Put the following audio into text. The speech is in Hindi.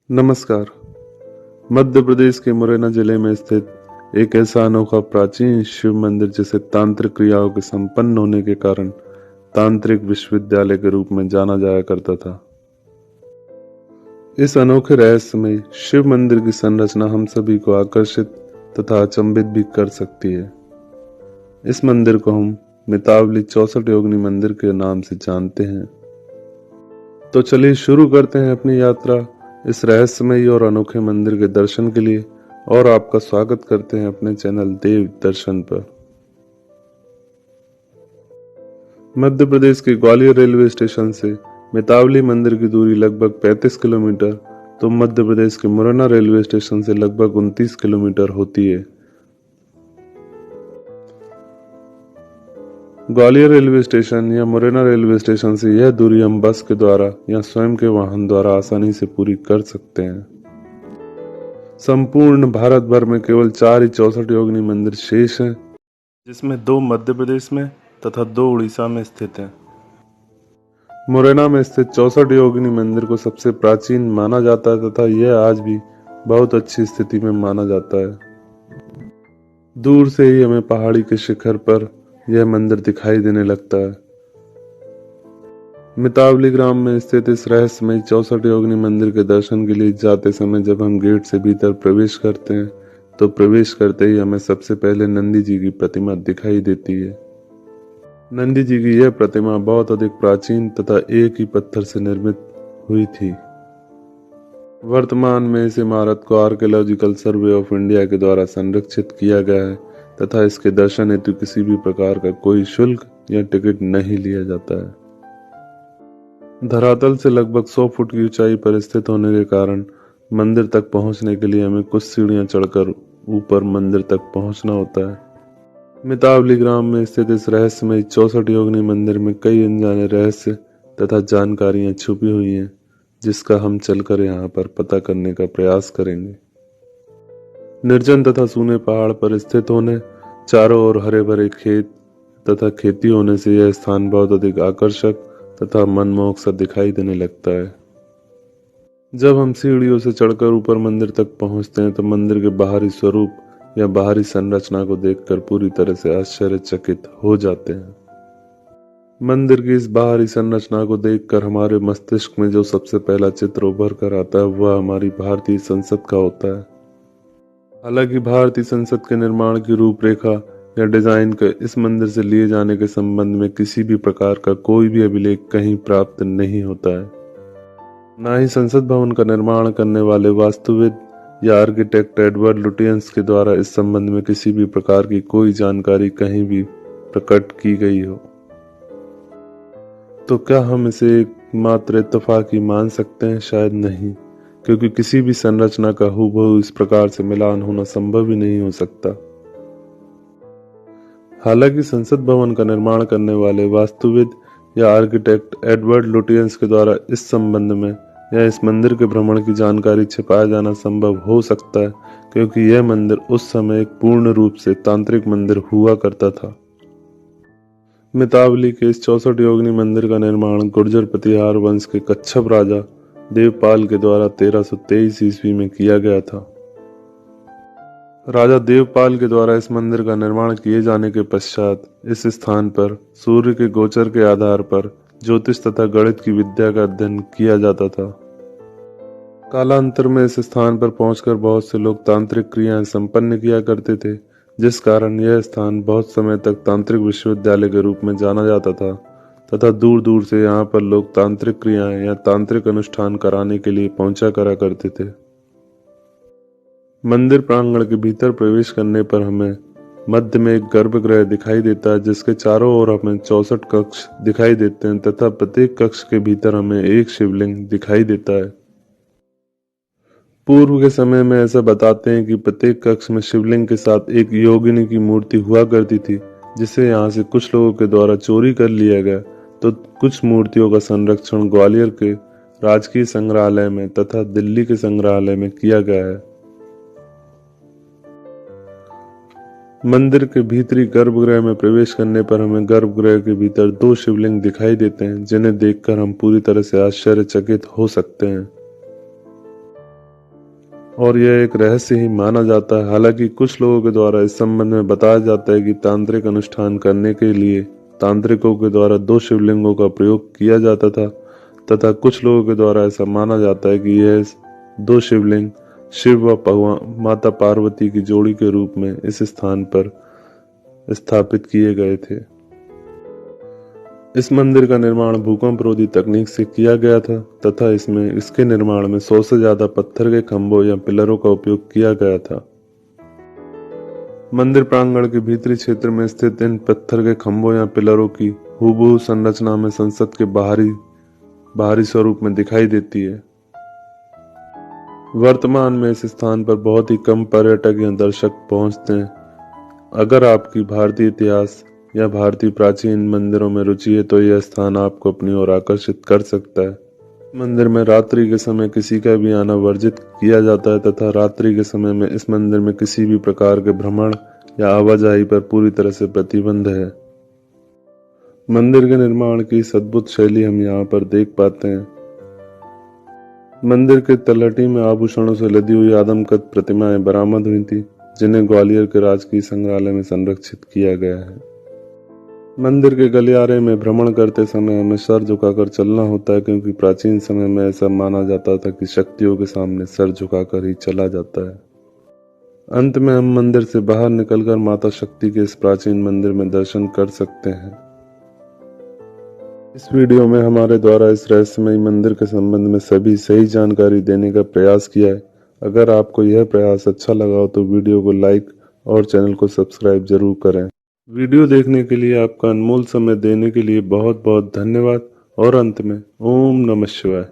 नमस्कार। मध्य प्रदेश के मुरैना जिले में स्थित एक ऐसा अनोखा प्राचीन शिव मंदिर जिसे तांत्रिक क्रियाओं के संपन्न होने के कारण तांत्रिक विश्वविद्यालय के रूप में जाना जाया करता था। इस अनोखे रहस्यमय शिव मंदिर की संरचना हम सभी को आकर्षित तथा अचंभित भी कर सकती है। इस मंदिर को हम मितावली 64 योगिनी मंदिर के नाम से जानते हैं। तो चलिए शुरू करते हैं अपनी यात्रा इस रहस्यमय और अनोखे मंदिर के दर्शन के लिए और आपका स्वागत करते हैं अपने चैनल देव दर्शन पर। मध्य प्रदेश के ग्वालियर रेलवे स्टेशन से मितावली मंदिर की दूरी लगभग 35 किलोमीटर तो मध्य प्रदेश के मुरैना रेलवे स्टेशन से लगभग 29 किलोमीटर होती है। ग्वालियर रेलवे स्टेशन या मुरैना रेलवे स्टेशन से यह दूरी हम बस के द्वारा या स्वयं के वाहन द्वारा आसानी से पूरी कर सकते हैं। संपूर्ण भारत भर में केवल 4 ही 64 योगिनी मंदिर शेष हैं, जिसमें 2 मध्य प्रदेश में तथा 2 उड़ीसा में स्थित हैं। मुरैना में स्थित 64 योगिनी मंदिर को सबसे प्राचीन माना जाता है तथा यह आज भी बहुत अच्छी स्थिति में माना जाता है। दूर से ही हमें पहाड़ी के शिखर पर यह मंदिर दिखाई देने लगता है। मितावली ग्राम में स्थित इस रहस्यमय 64 योगिनी मंदिर के दर्शन के लिए जाते समय जब हम गेट से भीतर प्रवेश करते हैं तो प्रवेश करते ही हमें सबसे पहले नंदी जी की प्रतिमा दिखाई देती है। नंदी जी की यह प्रतिमा बहुत अधिक प्राचीन तथा एक ही पत्थर से निर्मित हुई थी। वर्तमान में इस इमारत को आर्कियोलॉजिकल सर्वे ऑफ इंडिया के द्वारा संरक्षित किया गया है तथा इसके दर्शन हेतु किसी भी प्रकार का कोई शुल्क या टिकट नहीं लिया जाता है। धरातल से लगभग 100 फुट की ऊंचाई पर स्थित होने के कारण मंदिर तक पहुंचने के लिए हमें कुछ सीढ़ियां चढ़कर ऊपर मंदिर तक पहुंचना होता है। मितावली ग्राम में स्थित इस रहस्यमय 64 योगिनी मंदिर में कई अनजाने रहस्य तथा जानकारियां छुपी हुई हैं, जिसका हम चलकर यहाँ पर पता करने का प्रयास करेंगे। निर्जन तथा सूने पहाड़ पर स्थित होने, चारों ओर हरे भरे खेत तथा खेती होने से यह स्थान बहुत अधिक आकर्षक तथा मनमोहक सा दिखाई देने लगता है। जब हम सीढ़ियों से चढ़कर ऊपर मंदिर तक पहुंचते हैं तो मंदिर के बाहरी स्वरूप या बाहरी संरचना को देखकर पूरी तरह से आश्चर्यचकित हो जाते हैं। मंदिर की इस बाहरी संरचना को देखकर हमारे मस्तिष्क में जो सबसे पहला चित्र उभर कर आता है वह हमारी भारतीय संसद का होता है। हालांकि भारतीय संसद के निर्माण की रूपरेखा या डिजाइन के इस मंदिर से लिए जाने के संबंध में किसी भी प्रकार का कोई भी अभिलेख कहीं प्राप्त नहीं होता है। न ही संसद भवन का निर्माण करने वाले वास्तुविद या आर्किटेक्ट एडवर्ड लुटियंस के द्वारा इस संबंध में किसी भी प्रकार की कोई जानकारी कहीं भी प्रकट की गई हो। तो क्या हम इसे एकमात्र इत्तेफाक ही मान सकते हैं? शायद नहीं, क्योंकि किसी भी संरचना का हूबहू इस प्रकार से मिलान होना संभव ही नहीं हो सकता। हालांकि संसद भवन का निर्माण करने वाले वास्तुविद या आर्किटेक्ट एडवर्ड लुटियंस के द्वारा इस संबंध में या इस मंदिर के भ्रमण की जानकारी छिपाया जाना संभव हो सकता है, क्योंकि यह मंदिर उस समय एक पूर्ण रूप से तांत्रिक मंदिर हुआ करता था। मितावली के इस 64 योगिनी मंदिर का निर्माण गुर्जर प्रतिहार वंश के कच्छप राजा देवपाल के द्वारा 1323 ईस्वी में किया गया था। राजा देवपाल के द्वारा इस मंदिर का निर्माण किए जाने के पश्चात इस स्थान पर सूर्य के गोचर के आधार पर ज्योतिष तथा गणित की विद्या का अध्ययन किया जाता था। कालांतर में इस स्थान पर पहुंचकर बहुत से लोग तांत्रिक क्रियाएं संपन्न किया करते थे, जिस कारण यह स्थान बहुत समय तक तांत्रिक विश्वविद्यालय के रूप में जाना जाता था तथा दूर दूर से यहाँ पर लोग तांत्रिक क्रियाएं या तांत्रिक अनुष्ठान कराने के लिए पहुंचा करा करते थे। मंदिर प्रांगण के भीतर प्रवेश करने पर हमें मध्य में एक गर्भगृह दिखाई देता है, जिसके चारों ओर हमें 64 कक्ष दिखाई देते हैं तथा प्रत्येक कक्ष के भीतर हमें एक शिवलिंग दिखाई देता है। पूर्व के समय में ऐसा बताते हैं कि प्रत्येक कक्ष में शिवलिंग के साथ एक योगिनी की मूर्ति हुआ करती थी, जिसे यहाँ से कुछ लोगों के द्वारा चोरी कर लिया गया, तो कुछ मूर्तियों का संरक्षण ग्वालियर के राजकीय संग्रहालय में तथा दिल्ली के संग्रहालय में किया गया है। मंदिर के भीतरी गर्भगृह में प्रवेश करने पर हमें गर्भगृह के भीतर 2 शिवलिंग दिखाई देते हैं, जिन्हें देखकर हम पूरी तरह से आश्चर्यचकित हो सकते हैं। और यह एक रहस्य ही माना जाता है। हालांकि कुछ लोगों के द्वारा इस संबंध में बताया जाता है कि तांत्रिक अनुष्ठान करने के लिए तांत्रिकों के द्वारा 2 शिवलिंगों का प्रयोग किया जाता था, तथा कुछ लोगों के द्वारा ऐसा माना जाता है कि यह 2 शिवलिंग शिव व भगवान माता पार्वती की जोड़ी के रूप में इस स्थान पर स्थापित किए गए थे। इस मंदिर का निर्माण भूकंप रोधी तकनीक से किया गया था तथा इसके निर्माण में 100 से ज्यादा पत्थर के खंभों या पिलरों का उपयोग किया गया था। मंदिर प्रांगण के भीतरी क्षेत्र में स्थित इन पत्थर के खंभों या पिलरों की हूबहू संरचना में संसद के बाहरी स्वरूप में दिखाई देती है। वर्तमान में इस स्थान पर बहुत ही कम पर्यटक या दर्शक पहुंचते हैं। अगर आपकी भारतीय इतिहास या भारतीय प्राचीन मंदिरों में रुचि है तो यह स्थान आपको अपनी ओर आकर्षित कर सकता है। मंदिर में रात्रि के समय किसी का भी आना वर्जित किया जाता है तथा रात्रि के समय में इस मंदिर में किसी भी प्रकार के भ्रमण या आवाजाही पर पूरी तरह से प्रतिबंध है। मंदिर के निर्माण की इस अद्भुत शैली हम यहाँ पर देख पाते हैं। मंदिर के तलहटी में आभूषणों से लदी हुई आदमकद प्रतिमाएं बरामद हुई थी, जिन्हें ग्वालियर के राजकीय संग्रहालय में संरक्षित किया गया है। मंदिर के गलियारे में भ्रमण करते समय हमें सर झुकाकर चलना होता है, क्योंकि प्राचीन समय में ऐसा माना जाता था कि शक्तियों के सामने सर झुकाकर ही चला जाता है। अंत में हम मंदिर से बाहर निकलकर माता शक्ति के इस प्राचीन मंदिर में दर्शन कर सकते हैं। इस वीडियो में हमारे द्वारा इस रहस्यमयी मंदिर के संबंध में सभी सही जानकारी देने का प्रयास किया है। अगर आपको यह प्रयास अच्छा लगा हो तो वीडियो को लाइक और चैनल को सब्सक्राइब जरूर करें। वीडियो देखने के लिए आपका अनमोल समय देने के लिए बहुत बहुत धन्यवाद। और अंत में ओम नमः शिवाय।